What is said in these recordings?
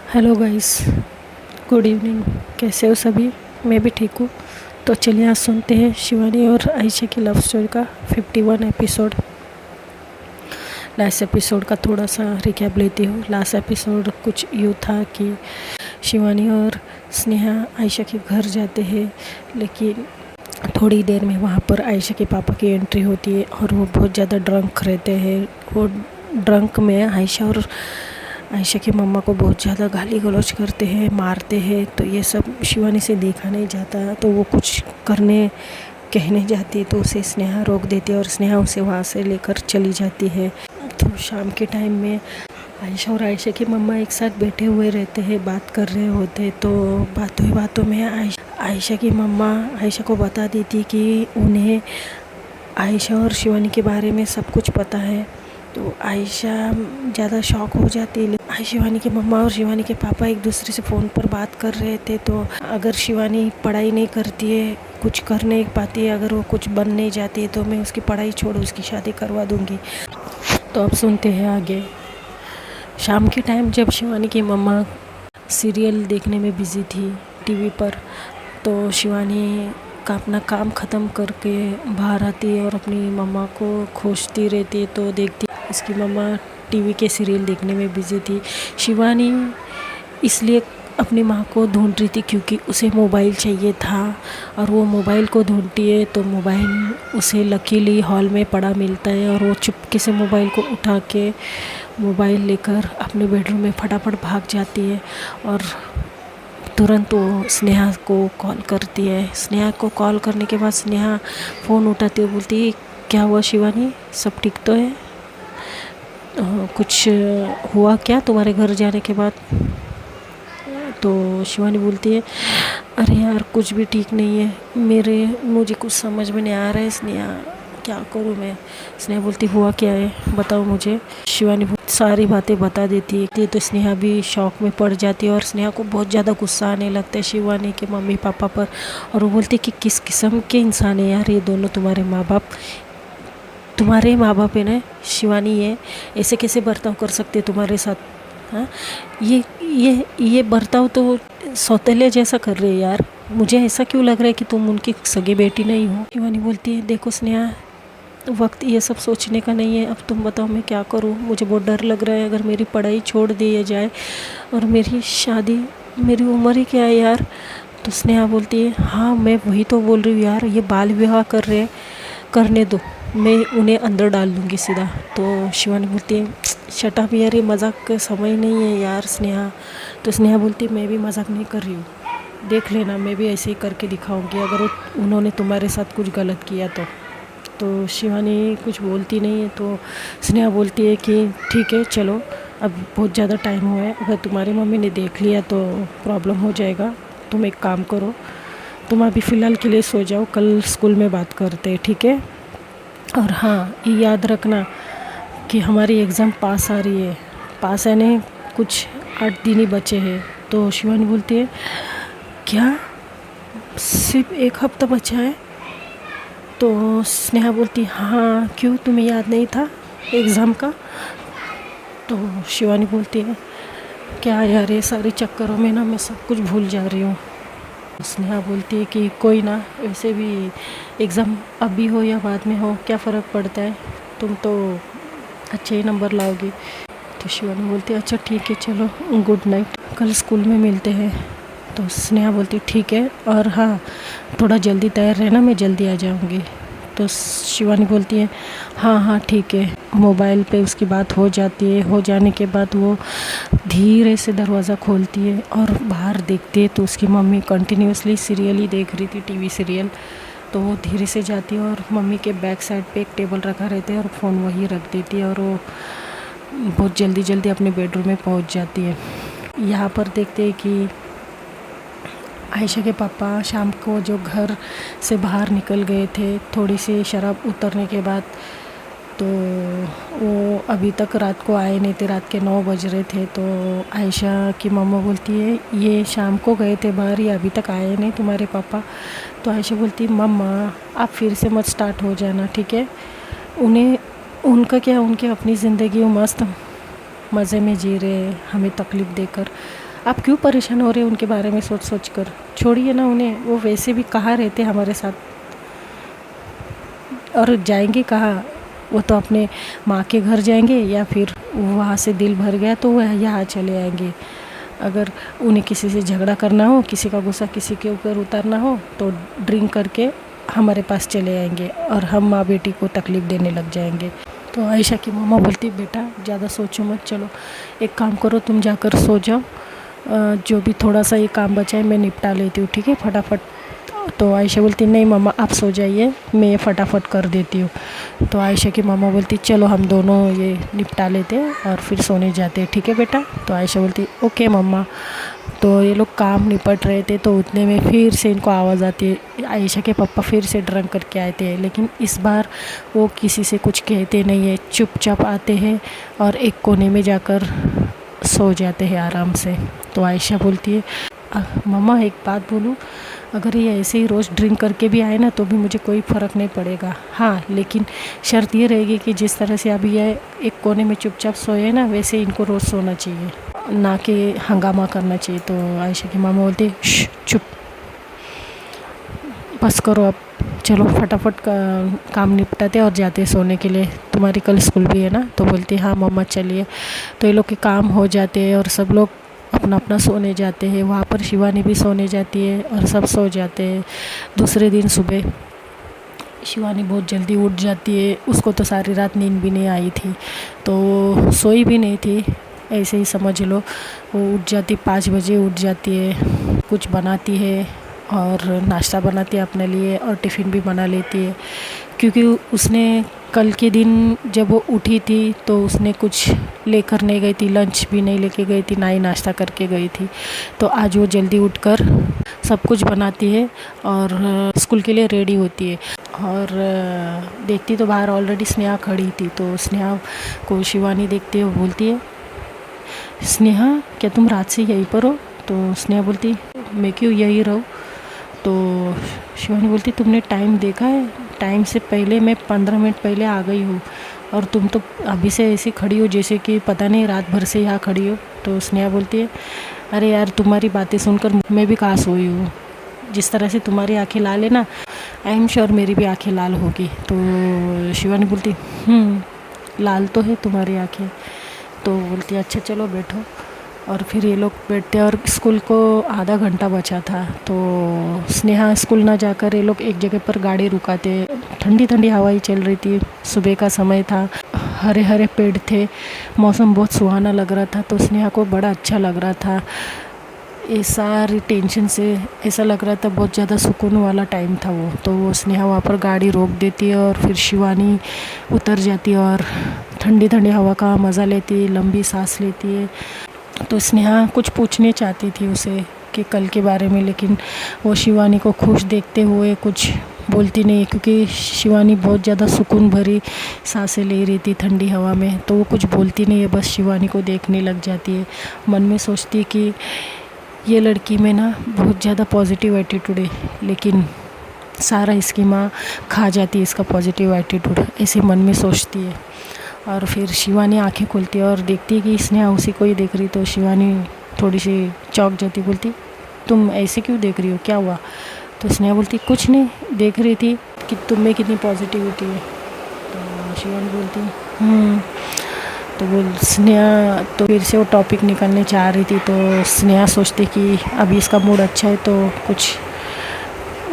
Hello guys, good evening. कैसे हो सभी? मैं भी ठीक हूँ। तो चलिए आज सुनते हैं शिवानी और आयशा की लव स्टोरी का 51 एपिसोड। लास्ट एपिसोड का थोड़ा सा रिकैप लेती हूँ। लास्ट एपिसोड कुछ यूँ था कि शिवानी और स्नेहा आयशा के घर जाते हैं, लेकिन थोड़ी देर में वहाँ पर आयशा के पापा की एंट्री होती है और वो बहुत ज़्यादा ड्रंक रहते हैं। वो ड्रंक में आयशा की मम्मा को बहुत ज़्यादा गाली गलौज करते हैं, मारते हैं। तो ये सब शिवानी से देखा नहीं जाता, तो वो कुछ कहने जाती है तो उसे स्नेहा रोक देती है और स्नेहा उसे वहाँ से लेकर चली जाती है। तो शाम के टाइम में आयशा और आयशा की मम्मा एक साथ बैठे हुए रहते हैं, बात कर रहे होते। तो बातों ही बातों में आयशा की मम्मा आयशा को बता देती कि उन्हें आयशा और शिवानी के बारे में सब कुछ पता है। तो आयशा ज़्यादा शॉक हो जाती है। शिवानी की मम्मा और शिवानी के पापा एक दूसरे से फ़ोन पर बात कर रहे थे। तो अगर शिवानी पढ़ाई नहीं करती है, कुछ कर नहीं पाती है, अगर वो कुछ बन नहीं जाती है, तो मैं उसकी पढ़ाई छोड़ उसकी शादी करवा दूँगी। तो अब सुनते हैं आगे। शाम के टाइम जब शिवानी की मम्मा सीरियल देखने में बिज़ी थी टीवी पर, तो शिवानी का अपना काम ख़त्म करके बाहर आती है और अपनी मम्मा को खोजती रहती है। तो देखती इसकी मम्मा टीवी के सीरियल देखने में बिज़ी थी। शिवानी इसलिए अपनी माँ को ढूंढ रही थी क्योंकि उसे मोबाइल चाहिए था, और वो मोबाइल को ढूंढती है तो मोबाइल उसे लकीली हॉल में पड़ा मिलता है, और वो चुपके से मोबाइल को उठा के मोबाइल लेकर अपने बेडरूम में फटाफट भाग जाती है। और तुरंत वो स्नेहा को कॉल करती है। स्नेहा को कॉल करने के बाद स्नेहा फ़ोन उठाती है, बोलती है क्या हुआ शिवानी, सब ठीक तो है? कुछ हुआ क्या तुम्हारे घर जाने के बाद? तो शिवानी बोलती है अरे यार कुछ भी ठीक नहीं है, मुझे कुछ समझ में नहीं आ रहा है स्नेहा, क्या करूँ मैं? स्नेहा बोलती हुआ क्या है, बताओ मुझे। शिवानी सारी बातें बता देती है। तो स्नेहा भी शौक में पड़ जाती है और स्नेहा को बहुत ज़्यादा गुस्सा आने लगता है शिवानी के मम्मी पापा पर। और वो बोलती है कि किस किस्म के इंसान है यार ये दोनों, तुम्हारे माँ बाप है ना शिवानी, ये ऐसे कैसे बर्ताव कर सकते तुम्हारे साथ? हाँ, ये बर्ताव तो सौतेले जैसा कर रहे हैं यार। मुझे ऐसा क्यों लग रहा है कि तुम उनकी सगी बेटी नहीं हो? शिवानी बोलती है देखो स्नेहा, वक्त ये सब सोचने का नहीं है। अब तुम बताओ मैं क्या करूँ? मुझे बहुत डर लग रहा है अगर मेरी पढ़ाई छोड़ दी जाए और मेरी शादी, मेरी उम्र ही क्या है यार। तो स्नेहा बोलती है हाँ मैं वही तो बोल रही हूँ यार, ये बाल विवाह कर रहे हैं, करने दो, मैं उन्हें अंदर डाल दूँगी सीधा। तो शिवानी बोलती है शट अप यार, ये मजाक का समय नहीं है यार स्नेहा। तो स्नेहा बोलती है मैं भी मजाक नहीं कर रही हूँ, देख लेना मैं भी ऐसे ही करके दिखाऊंगी अगर उन्होंने तुम्हारे साथ कुछ गलत किया तो शिवानी कुछ बोलती नहीं है। तो स्नेहा बोलती है कि ठीक है चलो, अब बहुत ज़्यादा टाइम हुआ है, अगर तुम्हारी मम्मी ने देख लिया तो प्रॉब्लम हो जाएगा। तुम एक काम करो, तुम अभी फ़िलहाल के लिए सो जाओ, कल स्कूल में बात करते हैं, ठीक है? और हाँ ये याद रखना कि हमारी एग्ज़ाम पास आ रही है, पास आने कुछ 8 दिन ही बचे हैं। तो शिवानी बोलती है क्या, सिर्फ 1 हफ्ता बचा है? तो स्नेहा बोलती हाँ क्यों, तुम्हें याद नहीं था एग्ज़ाम का? तो शिवानी बोलती है क्या यार ये सारे चक्करों में ना मैं सब कुछ भूल जा रही हूँ। स्नेहा बोलती है कि कोई ना, वैसे भी एग्ज़ाम अभी हो या बाद में हो क्या फ़र्क पड़ता है, तुम तो अच्छे ही नंबर लाओगी। तो शिवानी बोलती है अच्छा ठीक है चलो गुड नाइट, कल स्कूल में मिलते हैं। तो स्नेहा बोलती ठीक है, और हाँ थोड़ा जल्दी तैयार रहना, मैं जल्दी आ जाऊँगी। तो शिवानी बोलती है हाँ हाँ ठीक है। मोबाइल पे उसकी बात हो जाती है। हो जाने के बाद वो धीरे से दरवाज़ा खोलती है और बाहर देखती है तो उसकी मम्मी कंटिन्यूसली सीरियल ही देख रही थी, टीवी सीरियल। तो वो धीरे से जाती है और मम्मी के बैक साइड पे एक टेबल रखा रहता है और फ़ोन वहीं रख देती है, और वो बहुत जल्दी अपने बेडरूम में पहुंच जाती है। यहाँ पर देखते हैं कि आयशा के पापा शाम को जो घर से बाहर निकल गए थे थोड़ी सी शराब उतरने के बाद, तो वो अभी तक रात को आए नहीं थे, रात के 9 बज रहे थे। तो आयशा की मम्मा बोलती है ये शाम को गए थे बाहर, ये अभी तक आए नहीं तुम्हारे पापा? तो आयशा बोलती है मम्मा आप फिर से मत स्टार्ट हो जाना, ठीक है? उनका क्या, उनकी अपनी ज़िंदगी वो मस्त मज़े में जी रहे, हमें तकलीफ़ देकर। आप क्यों परेशान हो रहे हैं उनके बारे में सोच सोच कर? छोड़िए ना उन्हें, वो वैसे भी कहाँ रहते हमारे साथ और जाएंगे कहाँ? वो तो अपने माँ के घर जाएंगे या फिर वहाँ से दिल भर गया तो वह यहाँ चले आएंगे। अगर उन्हें किसी से झगड़ा करना हो, किसी का गुस्सा किसी के ऊपर उतारना हो तो ड्रिंक करके हमारे पास चले आएंगे और हम माँ बेटी को तकलीफ़ देने लग जाएंगे। तो आयशा की मम्मा बोलती बेटा ज़्यादा सोचो मत, चलो एक काम करो तुम जाकर सो जाओ, जो भी थोड़ा सा ये काम बचा है मैं निपटा लेती हूँ, ठीक है फटाफट। तो आयशा बोलती नहीं मम्मा आप सो जाइए, मैं ये फटाफट कर देती हूँ। तो आयशा की मम्मा बोलती चलो हम दोनों ये निपटा लेते हैं और फिर सोने जाते हैं, ठीक है बेटा। तो आयशा बोलती ओके मम्मा। तो ये लोग काम निपट रहे थे तो उतने में फिर से इनको आवाज़ आती है, आयशा के पापा फिर से ड्रंक करके आए थे, लेकिन इस बार वो किसी से कुछ कहते नहीं है, चुपचाप आते हैं और एक कोने में जाकर सो जाते हैं आराम से। तो आयशा बोलती है मम्मा एक बात बोलूँ, अगर ये ऐसे ही रोज़ ड्रिंक करके भी आए ना तो भी मुझे कोई फ़र्क नहीं पड़ेगा, हाँ लेकिन शर्त ये रहेगी कि जिस तरह से अभी ये एक कोने में चुपचाप सोए ना वैसे इनको रोज़ सोना चाहिए, ना कि हंगामा करना चाहिए। तो आयशा की मामा बोलती चुप, बस करो अब, चलो फटाफट काम निपटाते और जाते सोने के लिए, तुम्हारी कल स्कूल भी है ना। तो बोलती हाँ मम्मा चलिए। तो ये लोग के काम हो जाते हैं और सब लोग अपना अपना सोने जाते हैं। वहाँ पर शिवानी भी सोने जाती है और सब सो जाते हैं। दूसरे दिन सुबह शिवानी बहुत जल्दी उठ जाती है, उसको तो सारी रात नींद भी नहीं आई थी तो सोई भी नहीं थी, ऐसे ही समझ लो। वो उठ जाती 5 बजे उठ जाती है, कुछ बनाती है और नाश्ता बनाती है अपने लिए और टिफ़िन भी बना लेती है, क्योंकि उसने कल के दिन जब वो उठी थी तो उसने कुछ लेकर नहीं गई थी, लंच भी नहीं लेके गई थी, ना ही नाश्ता करके गई थी। तो आज वो जल्दी उठकर सब कुछ बनाती है और स्कूल के लिए रेडी होती है और देखती तो बाहर ऑलरेडी स्नेहा खड़ी थी। तो स्नेहा को शिवानी देखती है, वो बोलती है स्नेहा क्या तुम रात से यहीं पर हो? तो स्नेहा बोलती मैं क्यों यहीं रहूँ? तो शिवानी बोलती तुमने टाइम देखा है? टाइम से पहले मैं 15 मिनट पहले आ गई हूँ और तुम तो अभी से ऐसी खड़ी हो जैसे कि पता नहीं रात भर से यहाँ खड़ी हो। तो स्नेहा बोलती है अरे यार तुम्हारी बातें सुनकर मैं भी कहाँ सोई हूँ, जिस तरह से तुम्हारी आंखें लाल है ना, आई एम श्योर मेरी भी आंखें लाल होगी। तो शिवानी बोलती लाल तो है तुम्हारी आंखें। तो बोलती अच्छा चलो बैठो। और फिर ये लोग बैठते और स्कूल को आधा घंटा बचा था तो स्नेहा स्कूल ना जाकर ये लोग एक जगह पर गाड़ी रुकाते। ठंडी ठंडी हवाएं चल रही थी, सुबह का समय था, हरे हरे पेड़ थे, मौसम बहुत सुहाना लग रहा था। तो स्नेहा को बड़ा अच्छा लग रहा था, ये सारी टेंशन से ऐसा लग रहा था बहुत ज़्यादा सुकून वाला टाइम था वो। तो वो स्नेहा वहाँ पर गाड़ी रोक देती है और फिर शिवानी उतर जाती है और ठंडी ठंडी हवा का मज़ा लेती है, लंबी सांस लेती है। तो स्नेहा कुछ पूछने चाहती थी उसे कि कल के बारे में, लेकिन वो शिवानी को खुश देखते हुए कुछ बोलती नहीं है, क्योंकि शिवानी बहुत ज़्यादा सुकून भरी सांसें ले रही थी ठंडी हवा में। तो वो कुछ बोलती नहीं है, बस शिवानी को देखने लग जाती है। मन में सोचती है कि ये लड़की में ना बहुत ज़्यादा पॉजिटिव एटीट्यूड है, लेकिन सारा इसकी माँ खा जाती है इसका पॉजिटिव एटीट्यूड, ऐसे मन में सोचती है। और फिर शिवानी आंखें खोलती है और देखती है कि स्नेहा उसी को ही देख रही। तो शिवानी थोड़ी सी चौंक जाती, बोलती तुम ऐसे क्यों देख रही हो, क्या हुआ? तो स्नेहा बोलती कुछ नहीं, देख रही थी कि तुम में कितनी पॉजिटिविटी है। तो शिवानी बोलती तो बोल स्नेहा तो फिर से वो टॉपिक निकालने चाह रही थी। तो स्नेहा सोचती कि अभी इसका मूड अच्छा है तो कुछ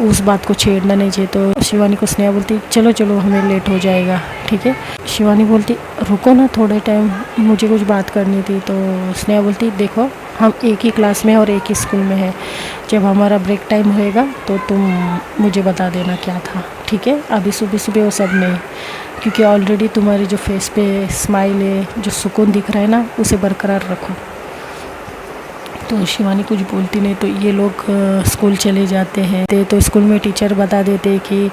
उस बात को छेड़ना नहीं चाहिए। तो शिवानी को स्नेहा बोलती चलो चलो हमें लेट हो जाएगा, ठीक है। शिवानी बोलती रुको ना थोड़े टाइम, मुझे कुछ बात करनी थी। तो स्नेहा बोलती देखो हम एक ही क्लास में और एक ही स्कूल में है, जब हमारा ब्रेक टाइम होएगा तो तुम मुझे बता देना क्या था, ठीक है। अभी सुबह सुबह वो सब नहीं, क्योंकि ऑलरेडी तुम्हारी जो फेस पे स्माइल है, जो सुकून दिख रहा है ना, उसे बरकरार रखो। तो शिवानी कुछ बोलती नहीं। तो ये लोग स्कूल चले जाते हैं। तो स्कूल में टीचर बता देते कि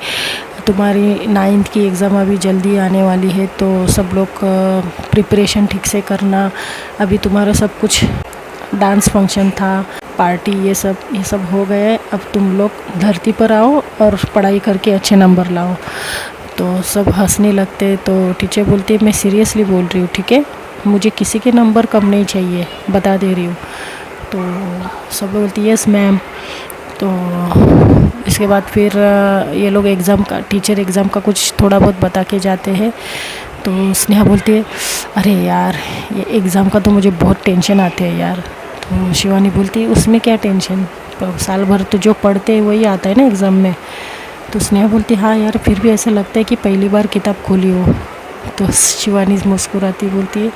तुम्हारी 9th की एग्ज़ाम अभी जल्दी आने वाली है, तो सब लोग प्रिपरेशन ठीक से करना। अभी तुम्हारा सब कुछ डांस फंक्शन था, पार्टी, ये सब हो गए, अब तुम लोग धरती पर आओ और पढ़ाई करके अच्छे नंबर लाओ। तो सब हंसने लगते। तो टीचर बोलती है मैं सीरियसली बोल रही हूँ, ठीक है, मुझे किसी के नंबर कम नहीं चाहिए, बता दे रही हूँ। तो सब लोग बोलती यस मैम। तो इसके बाद फिर ये लोग एग्ज़ाम का टीचर एग्ज़ाम का कुछ थोड़ा बहुत बता के जाते हैं। तो स्नेहा बोलती है अरे यार ये एग्ज़ाम का तो मुझे बहुत टेंशन आते हैं यार। तो शिवानी बोलती है उसमें क्या टेंशन, साल भर तो जो पढ़ते हैं वही आता है ना एग्ज़ाम में। तो स्नेहा बोलती हाँ यार फिर भी ऐसा लगता है कि पहली बार किताब खोली हो। तो शिवानी मुस्कुराती बोलती है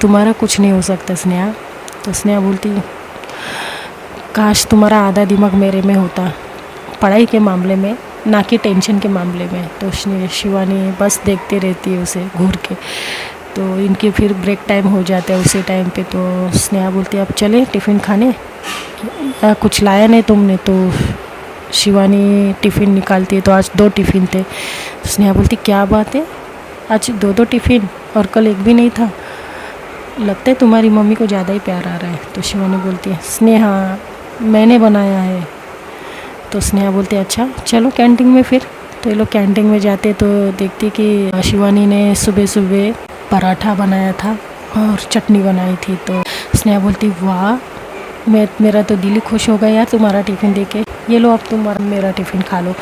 तुम्हारा कुछ नहीं हो सकता स्नेहा। तो स्नेहा बोलती काश तुम्हारा आधा दिमाग मेरे में होता पढ़ाई के मामले में, ना कि टेंशन के मामले में। तो शिवानी बस देखते रहती है उसे घूर के। तो इनके फिर ब्रेक टाइम हो जाता है उसी टाइम पे। तो स्नेहा बोलती है अब चले टिफ़िन खाने, कुछ लाया नहीं तुमने। तो शिवानी टिफ़िन निकालती है तो आज 2 टिफ़िन थे। स्नेहा बोलती क्या बात है, आज 2 टिफ़िन और कल एक भी नहीं था, लगता है तुम्हारी मम्मी को ज़्यादा ही प्यार आ रहा है। तो शिवानी बोलती है स्नेहा मैंने बनाया है। तो स्नेहा बोलती है अच्छा चलो कैंटीन में फिर। तो ये लोग कैंटीन में जाते तो देखती कि शिवानी ने सुबह सुबह पराठा बनाया था और चटनी बनाई थी। तो स्नेहा बोलती वाह मेरा तो दिल ही खुश हो गया यार तुम्हारा टिफ़िन देके, ये लो अब तुम मेरा टिफ़िन खा लो।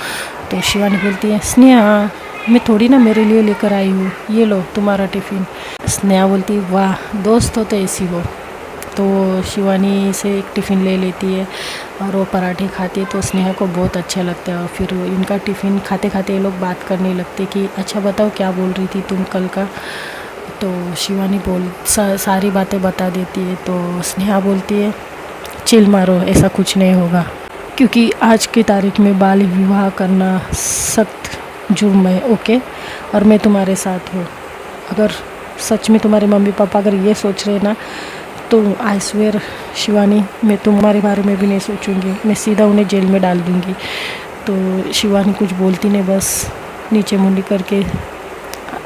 तो शिवानी बोलती है स्नेहा मैं थोड़ी ना मेरे लिए लेकर आई हूँ, ये लो तुम्हारा टिफ़िन। स्नेहा बोलती वाह दोस्त हो तो ऐसी हो। तो शिवानी से एक टिफ़िन ले लेती है और वो पराठे खाती है। तो स्नेहा को बहुत अच्छा लगता है और फिर इनका टिफ़िन खाते खाते ये लोग बात करने लगते कि अच्छा बताओ क्या बोल रही थी तुम कल का। तो शिवानी सारी बातें बता देती है। तो स्नेहा बोलती है चिल मारो ऐसा कुछ नहीं होगा, क्योंकि आज की तारीख में बाल विवाह करना सख्त जुर्म है ओके, और मैं तुम्हारे साथ हूँ। अगर सच में तुम्हारे मम्मी पापा अगर ये सोच रहे ना तो आई स्वेयर शिवानी मैं तुम्हारे बारे में भी नहीं सोचूंगी, मैं सीधा उन्हें जेल में डाल दूँगी। तो शिवानी कुछ बोलती नहीं, बस नीचे मुंडी करके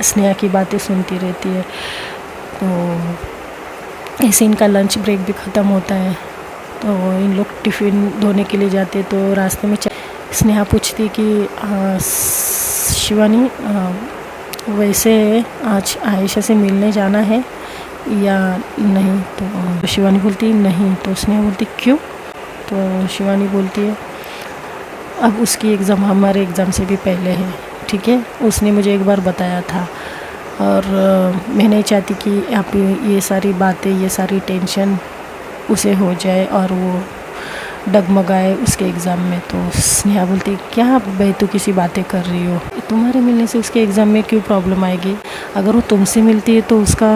स्नेहा की बातें सुनती रहती है। तो ऐसे इनका लंच ब्रेक भी ख़त्म होता है। तो इन लोग टिफ़िन धोने के लिए जाते तो रास्ते में स्नेहा पूछती कि शिवानी वैसे आज आयशा से मिलने जाना है या नहीं। तो शिवानी बोलती नहीं। तो स्नेहा बोलती क्यों। तो शिवानी बोलती है अब उसकी एग्ज़ाम हमारे एग्ज़ाम से भी पहले है, ठीक है, उसने मुझे एक बार बताया था और मैं नहीं चाहती कि आप ये सारी बातें ये सारी टेंशन उसे हो जाए और वो डगमगाए उसके एग्ज़ाम में। तो स्नेहा बोलती क्या बेतु किसी बातें कर रही हो, तुम्हारे मिलने से उसके एग्ज़ाम में क्यों प्रॉब्लम आएगी। अगर वो तुमसे मिलती है तो उसका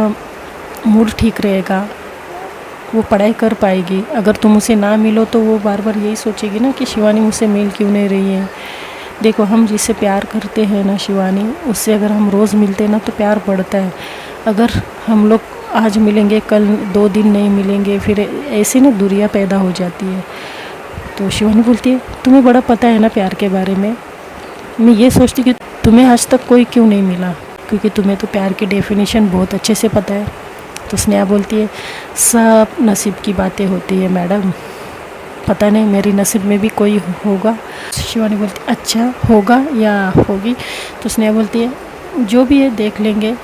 मूड ठीक रहेगा, वो पढ़ाई कर पाएगी। अगर तुम उसे ना मिलो तो वो बार बार यही सोचेगी ना कि शिवानी मुझसे मिल क्यों नहीं रही है। देखो हम जिससे प्यार करते हैं ना शिवानी, उससे अगर हम रोज़ मिलते हैं ना तो प्यार बढ़ता है। अगर हम लोग आज मिलेंगे कल 2 दिन नहीं मिलेंगे फिर ऐसे ना दूरियां पैदा हो जाती है। तो शिवानी बोलती है तुम्हें बड़ा पता है ना प्यार के बारे में, मैं ये सोचती कि तुम्हें आज तक कोई क्यों नहीं मिला, क्योंकि तुम्हें तो प्यार की डेफिनेशन बहुत अच्छे से पता है। तो स्नेहा बोलती है सब नसीब की बातें होती है मैडम, पता नहीं मेरी नसीब में भी कोई होगा। शिवानी बोलती अच्छा होगा या होगी। तो स्नेहा बोलती है जो भी है देख लेंगे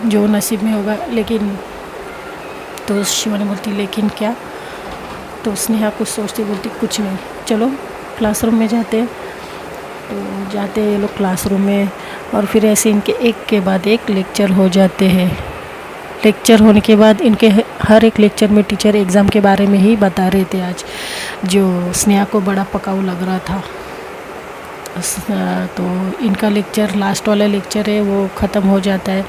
जो नसीब में होगा, लेकिन तो शिवानी बोलती लेकिन क्या। तो स्नेहा कुछ सोचती बोलती कुछ नहीं, चलो क्लासरूम में जाते हैं। तो जाते हैं लोग क्लासरूम में और फिर ऐसे इनके एक के बाद एक लेक्चर हो जाते हैं। लेक्चर होने के बाद इनके हर एक लेक्चर में टीचर एग्ज़ाम के बारे में ही बता रहे थे आज, जो स्नेहा को बड़ा पकाऊ लग रहा था। तो इनका लेक्चर लास्ट वाला लेक्चर है वो ख़त्म हो जाता है।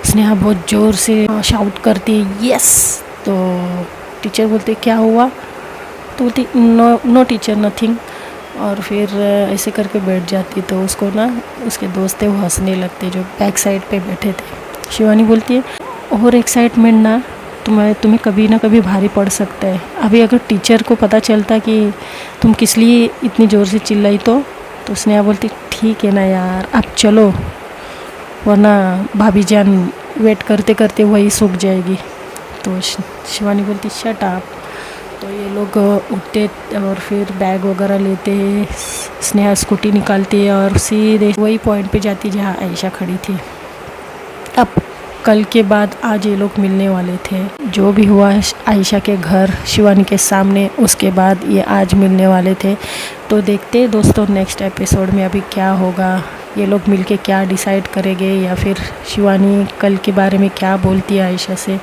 स्नेहा बहुत ज़ोर से शाउट करती है यस। तो टीचर बोलते क्या हुआ। तो बोलती नो टीचर नथिंग, और फिर ऐसे करके बैठ जाती। तो उसको ना उसके दोस्त थे वो हंसने लगते जो बैक साइड पे बैठे थे। शिवानी बोलती है और एक्साइटमेंट ना तुम्हें कभी ना कभी भारी पड़ सकता है। अभी अगर टीचर को पता चलता कि तुम किस लिए इतनी ज़ोर से चिल्लाई तो स्नेहा बोलती ठीक है ना यार अब चलो, वरना भाभी जान वेट करते करते वही सूख जाएगी। तो शिवानी बोलती शट अप। तो ये लोग उठते और फिर बैग वगैरह लेते हैं। स्नेहा स्कूटी निकालती है और सीधे वही पॉइंट पे जाती जहाँ आयशा खड़ी थी। अब कल के बाद आज ये लोग मिलने वाले थे। जो भी हुआ आयशा के घर शिवानी के सामने, उसके बाद ये आज मिलने वाले थे। तो देखते हैं दोस्तों नेक्स्ट एपिसोड में अभी क्या होगा, ये लोग मिलके क्या डिसाइड करेंगे, या फिर शिवानी कल के बारे में क्या बोलती है आयशा से।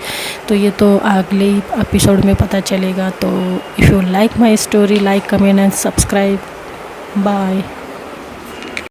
तो ये तो अगले ही एपिसोड में पता चलेगा। तो if you like my story, like, comment and subscribe. Bye.